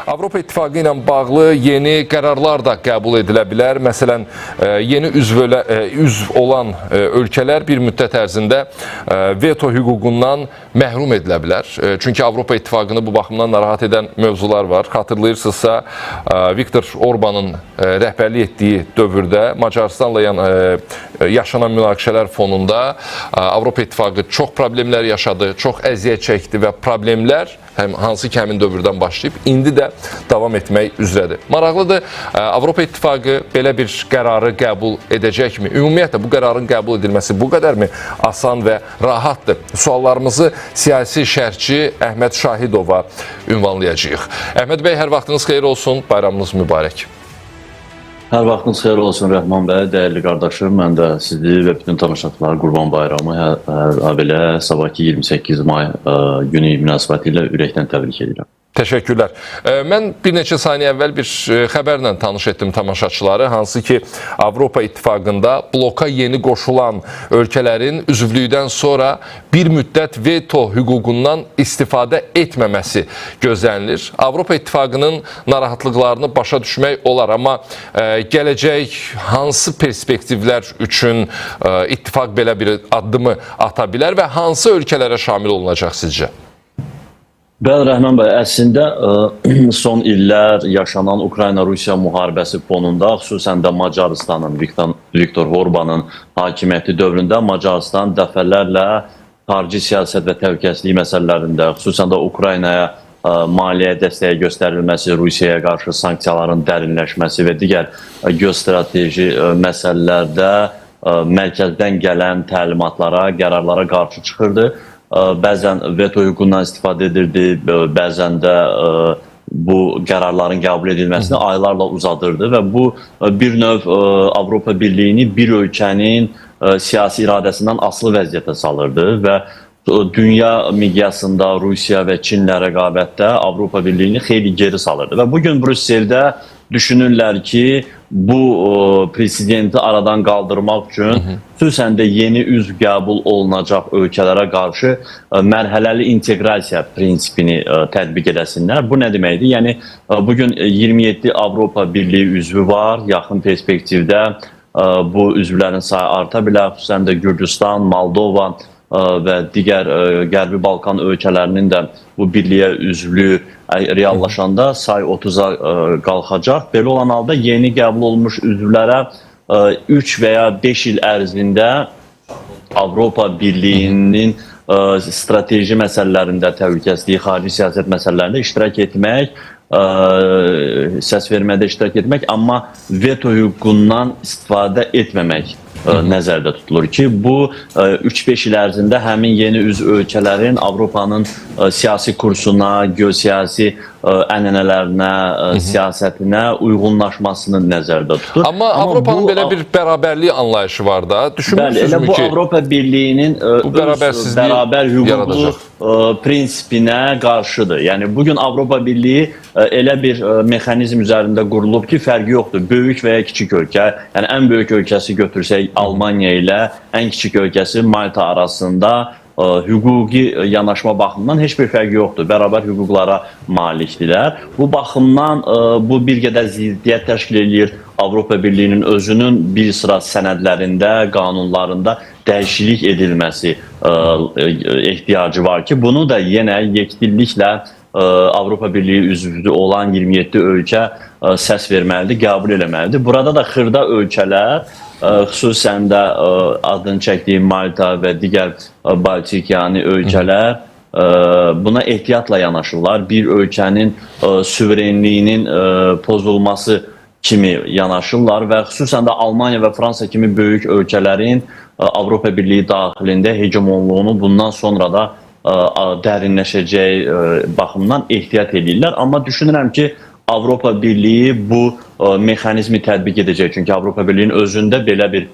Avropa İttifaqı ilə bağlı yeni qərarlar da qəbul edilə bilər. Məsələn, yeni üzv olan ölkələr bir müddət ərzində veto hüququndan məhrum edilə bilər. Çünki Avropa İttifaqını bu baxımdan narahat edən mövzular var. Xatırlayırsınızsa, Viktor Orbanın rəhbərlik etdiyi dövrdə Macarıstanla yaşanan münaqişələr fonunda Avropa İttifaqı çox problemlər yaşadı, çox əziyyət çəkdi və problemlər hansı ki həmin dövrdən başlayıb, indi də davam etmək üzrədir. Maraqlıdır, Avropa İttifaqı belə bir qərarı qəbul edəcəkmi? Ümumiyyətlə, bu qərarın qəbul edilməsi bu qədərmi asan və rahatdır? Suallarımızı siyasi şərhçi Əhməd Şahidova ünvanlayacağıq. Əhməd bəy, hər vaxtınız xeyir olsun, bayramınız mübarək. Hər vaxtınız xeyir olsun Rəhman bəy, dəyərli qardaşım. Mən də sizi və bütün tamaşaçıları Qurban Bayramı, belə sabahki 28 may günü münasibətilə ürəkdən təbrik edirəm. Təşəkkürlər. Mən bir neçə saniyə əvvəl bir xəbərlə tanış etdim tamaşaçıları, hansı ki Avropa İttifaqında bloka yeni qoşulan ölkələrin üzvlükdən sonra bir müddət veto hüququndan istifadə etməməsi gözlənilir. Avropa İttifaqının narahatlıqlarını başa düşmək olar, amma gələcək hansı perspektivlər üçün İttifaq belə bir addımı ata bilər və hansı ölkələrə şamil olunacaq sizcə? Bəli, Rəhman bəy, əslində son illər yaşanan Ukrayna-Rusiya müharibəsi fonunda, xüsusən də Macarıstanın, Viktor Orbanın hakimiyyəti dövründə Macarıstan dəfələrlə xarici siyasət və təhlükəsizlik məsələlərində, xüsusən də Ukraynaya maliyyə dəstəyi göstərilməsi, Rusiyaya qarşı sanksiyaların dərinləşməsi və digər geostrateji məsələlərdə mərkəzdən gələn təlimatlara, qərarlara qarşı çıxırdı. Bəzən veto hüququndan istifadə edirdi, bəzən də bu qərarların qəbul edilməsini aylarla uzadırdı və bu bir növ Avropa Birliyini bir ölkənin siyasi iradəsindən asılı vəziyyətə salırdı və dünya miqyasında Rusiya və Çinlə rəqabətdə Avropa Birliyini xeyli geri salırdı və bugün Brüsseldə düşünürlər ki, bu prezidenti aradan qaldırmaq üçün xüsusən də yeni üzv qəbul olunacaq ölkələrə qarşı mərhələli inteqrasiya prinsipini tətbiq edəsinlər. Bu nə deməkdir? Yəni, bugün 27 Avropa Birliyi üzvü var. Yaxın perspektivdə bu üzvlərin sayı arta bilər. Xüsusən də Gürcüstan, Moldova və digər Qərbi Balkan ölkələrinin də bu birliyə üzvlüyü reallaşanda say 30-a qalxacaq. Belə olan halda yeni qəbul olmuş üzvlərə 3 və ya 5 il ərzində Avropa Birliyinin strateji məsələlərində, təhlükəsizlik, xarici siyasət məsələlərində iştirak etmək, səs vermədə iştirak etmək, amma veto hüququndan istifadə etməmək nəzərdə tutulur ki, bu 3-5 il ərzində həmin yeni üzv ölkələrin Avropanın siyasi kursuna, geosiyasi ənənələrinə, siyasətinə uyğunlaşmasını nəzərdə tutur. Amma Avropanın belə bir bərabərlik anlayışı var da. Bəli, elə bu Avropa Birliyinin bərabər hüquqlu prinsipinə qarşıdır. Yəni, bugün Avropa Birliyi elə bir mexanizm üzərində qurulub ki, fərqi yoxdur. Böyük və ya kiçik ölkə, yəni ən böyük ölkəsi götürsək Almaniya ilə ən kiçik ölkəsi Malta arasında hüquqi yanaşma baxımından heç bir fərqi yoxdur. Bərabər hüquqlara malikdirlər. Bu baxımdan bu bir qədər ziddiyyət təşkil edir. Avropa Birliyinin özünün bir sıra sənədlərində, qanunlarında dəyişiklik edilməsi ehtiyacı var ki, bunu da yenə yekdilliklə Avropa Birliyi üzvü olan 27 ölkə səs verməlidir, qəbul eləməlidir. Burada da xırda ölkələr, xüsusən də adını çəkdiyim Malta və digər Baltikyanı ölkələr buna ehtiyatla yanaşırlar. Bir ölkənin suverenliyinin pozulması kimi yanaşırlar və xüsusən də Almaniya və Fransa kimi böyük ölkələrin Avropa Birliyi daxilində hegemonluğunu bundan sonra da dərinləşəcəyi baxımdan ehtiyat edirlər. Amma düşünürəm ki, Avropa Birliyi bu mexanizmi tətbiq edəcək. Çünki Avropa Birliyinin özündə belə bir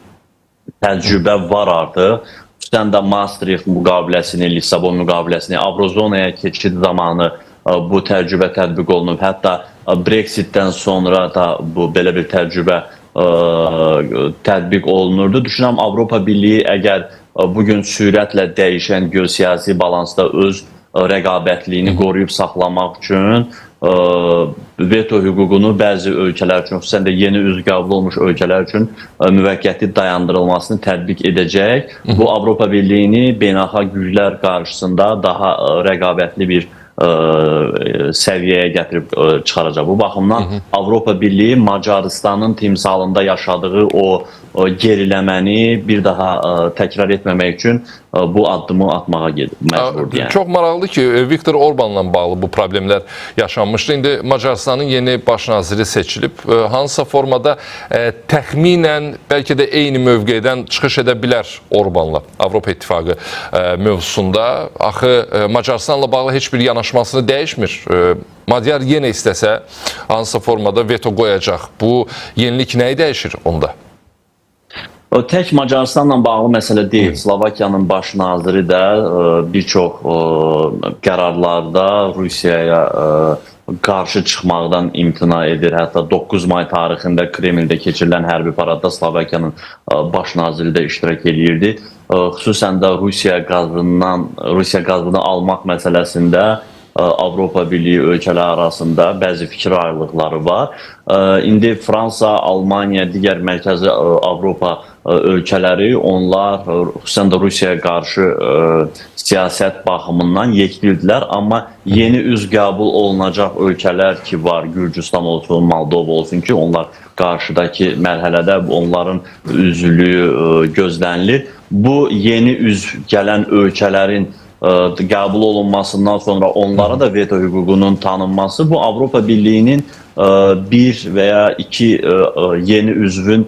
təcrübə var artıq. Xüsusən də Maastricht müqaviləsini, Lissabon müqaviləsini, Avrozonaya keçid zamanı bu təcrübə tətbiq olunub. Hətta Brexitdən sonra da bu belə bir təcrübə tətbiq olunurdu. Düşünürəm, Avropa Birliyi əgər bugün sürətlə dəyişən geosiyasi balansda öz rəqabətliyini qoruyub saxlamaq üçün veto hüququnu bəzi ölkələr üçün, xüsusən də yeni üzv qəbul olmuş ölkələr üçün müvəqqəti dayandırılmasını tətbiq edəcək. Bu Avropa Birliyini beynəlxalq güclər qarşısında daha rəqabətli bir səviyyəyə gətirib çıxaracaq. Bu baxımdan Avropa Birliyi Macarıstanın timsalında yaşadığı o geriləməni bir daha təkrar etməmək üçün bu addımı atmağa məcburdur. Yəni. Çox maraqlı ki, Viktor Orbanla bağlı bu problemlər yaşanmışdı. İndi Macarıstanın yeni baş naziri seçilib. Hansısa formada təxminən bəlkə də eyni mövqedən çıxış edə bilər Orbanla Avropa İttifaqı mövzusunda. Axı Macarıstanla bağlı heç bir yanaşmasını dəyişmir. Macar yenə istəsə hansısa formada veto qoyacaq. Bu yenilik nəyi dəyişir onda? Tək Macarıstanla bağlı məsələ deyil. Slovakiyanın baş naziri də bir çox qərarlarda Rusiyaya qarşı çıxmaqdan imtina edir. Hətta 9 may tarixində Kremldə keçirilən hərbi paradda Slovakiyanın baş naziri də iştirak edirdi. Xüsusən də Rusiya qazını almaq məsələsində Avropa Birliyi ölkələri arasında bəzi fikir ayrılıqları var. İndi Fransa, Almaniya, digər Mərkəzi Avropa ölkələri, onlar xüsusən də Rusiyaya qarşı siyasət baxımından yekdildilər. Amma yeni üzv qəbul olunacaq ölkələr ki var, Gürcüstan olsun, Moldova olsun ki, onlar qarşıdakı mərhələdə onların üzvlüyü gözlənilir. Bu yeni üzv gələn ölkələrin qəbul olunmasından sonra onlara da veto hüququnun tanınması bu Avropa Birliyinin bir veya iki yeni üzvün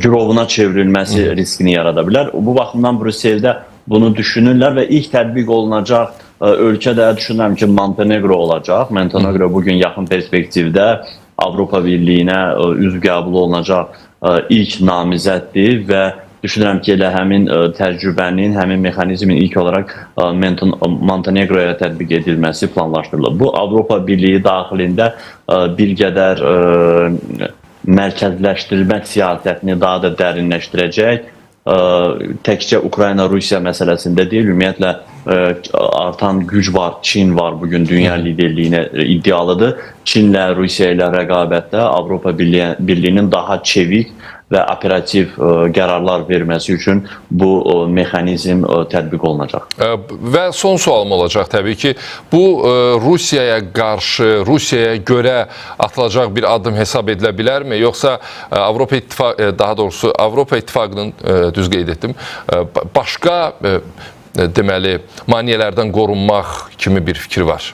girovuna çevrilməsi riskini yarada bilər. Bu baxımdan Brüsseldə bunu düşünürlər və ilk tətbiq olunacaq ölkə də düşünürəm ki Montenegro olacaq. Montenegro bugün yaxın perspektivdə Avropa Birliyinə üzv qəbul olunacaq ilk namizəddir və düşünürəm ki, elə həmin təcrübənin, həmin mexanizmin ilk olaraq Montenegroya tətbiq edilməsi planlaşdırılır. Bu, Avropa Birliyi daxilində bir qədər mərkəzləşdirilmək siyasətini daha da dərinləşdirəcək. Təkcə Ukrayna-Rusiya məsələsində deyil, ümumiyyətlə artan güc var, Çin var bugün dünya liderliyinə iddialıdır. Çinlə, Rusiya ilə rəqabətdə Avropa Birliyinin daha çevik və operativ qərarlar verməsi üçün bu mexanizm tətbiq olunacaq. Və son sualım olacaq təbii ki, bu Rusiyaya qarşı, Rusiyaya görə atılacaq bir addım hesab edilə bilərmi? Yoxsa Avropa İttifaqı, daha doğrusu Avropa İttifaqının, düz qeyd etdim, başqa deməli maneələrdən qorunmaq kimi bir fikri var?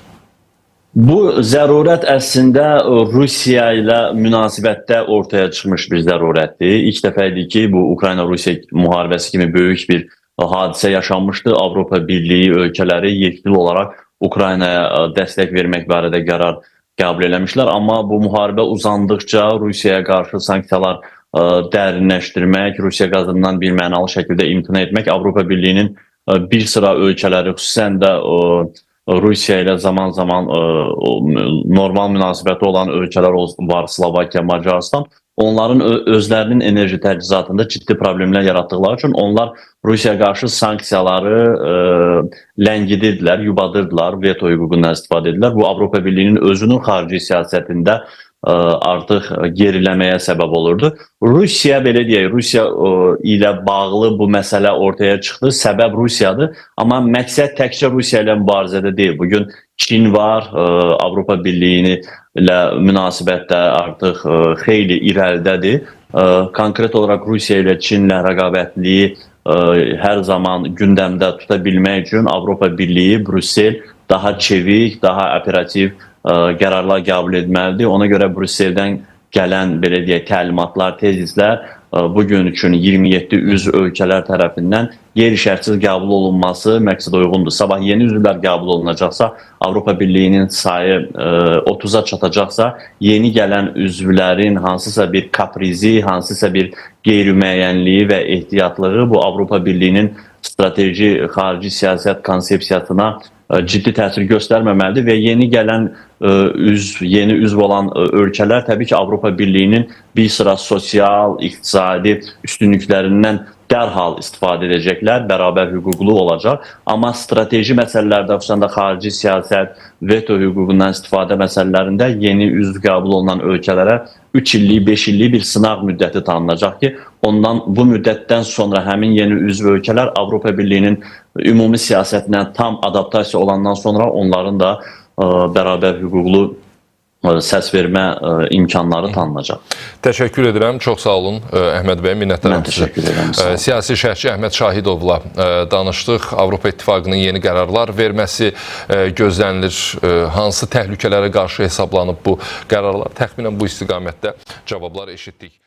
Bu zərurət əslində Rusiya ilə münasibətdə ortaya çıxmış bir zərurətdir. İlk dəfə idi ki, bu Ukrayna-Rusiya müharibəsi kimi böyük bir hadisə yaşanmışdı. Avropa Birliyi ölkələri yekdil olaraq Ukraynaya dəstək vermək barədə qərar qəbul eləmişlər. Amma bu müharibə uzandıqca Rusiyaya qarşı sanksiyalar dərinləşdirmək, Rusiya qazından bir mənalı şəkildə imtina etmək Avropa Birliyinin bir sıra ölkələri, xüsusən də Rusiya ilə zaman-zaman normal münasibəti olan ölkələr var, Slovakiya, Macarıstan. Onların özlərinin enerji təchizatında ciddi problemlər yaratdıqları üçün onlar Rusiyaya qarşı sanksiyaları ləngidirdilər, yubadırdılar, veto hüququndan istifadə edirlər. Bu Avropa Birliyinin özünün xarici siyasətində artıq geriləməyə səbəb olurdu. Rusiya, belə deyək, Rusiya ilə bağlı bu məsələ ortaya çıxdı. Səbəb Rusiyadır. Amma məqsəd təkcə Rusiya ilə mübarizədə deyil. Bugün Çin var, Avropa Birliyi ilə münasibətdə artıq xeyli irəlidədir. Konkret olaraq Rusiya ilə Çinlə rəqabətliyi hər zaman gündəmdə tuta bilmək üçün Avropa Birliyi, Brüssel daha çevik, daha operativ qərarlar qəbul etməlidir. Ona görə Brüsseldən gələn belə deyək təlimatlar, tezislər bugün üçün 27 üzv ölkələr tərəfindən qeyri-şərtsiz qəbul olunması məqsədə uyğundur. Sabah yeni üzvlər qəbul olunacaqsa, Avropa Birliyinin sayı 30-a çatacaqsa, yeni gələn üzvlərin hansısa bir kaprizi, hansısa bir qeyri-müəyyənliyi və ehtiyatlığı bu Avropa Birliyinin strateji xarici siyasət konsepsiyasına ciddi təsir göstərməməlidir və yeni gələn yeni üzv olan ölkələr təbii ki Avropa Birliyinin bir sıra sosial, iqtisadi üstünlüklərindən dərhal istifadə edəcəklər, bərabər hüquqlu olacaq. Amma strateji məsələlərdə, xüsusən də xarici siyasət, veto hüququndan istifadə məsələlərində yeni üzv qəbul olunan ölkələrə 3 illik, 5 illik bir sınaq müddəti tanınacaq ki, ondan bu müddətdən sonra həmin yeni üzv ölkələr Avropa Birliyinin ümumi siyasətinə tam adaptasiya olandan sonra onların da bərabər hüquqlu səs vermə imkanları tanınacaq. Təşəkkür edirəm. Çox sağ olun Əhməd bəy. Minnətdaram Mən təşəkkür edirəm. Siyasi şərhçi Əhməd Şahidovla danışdıq. Avropa İttifaqının yeni qərarlar verməsi gözlənilir. Hansı təhlükələrə qarşı hesablanıb bu qərarlar? Təxminən bu istiqamətdə cavablar eşitdik.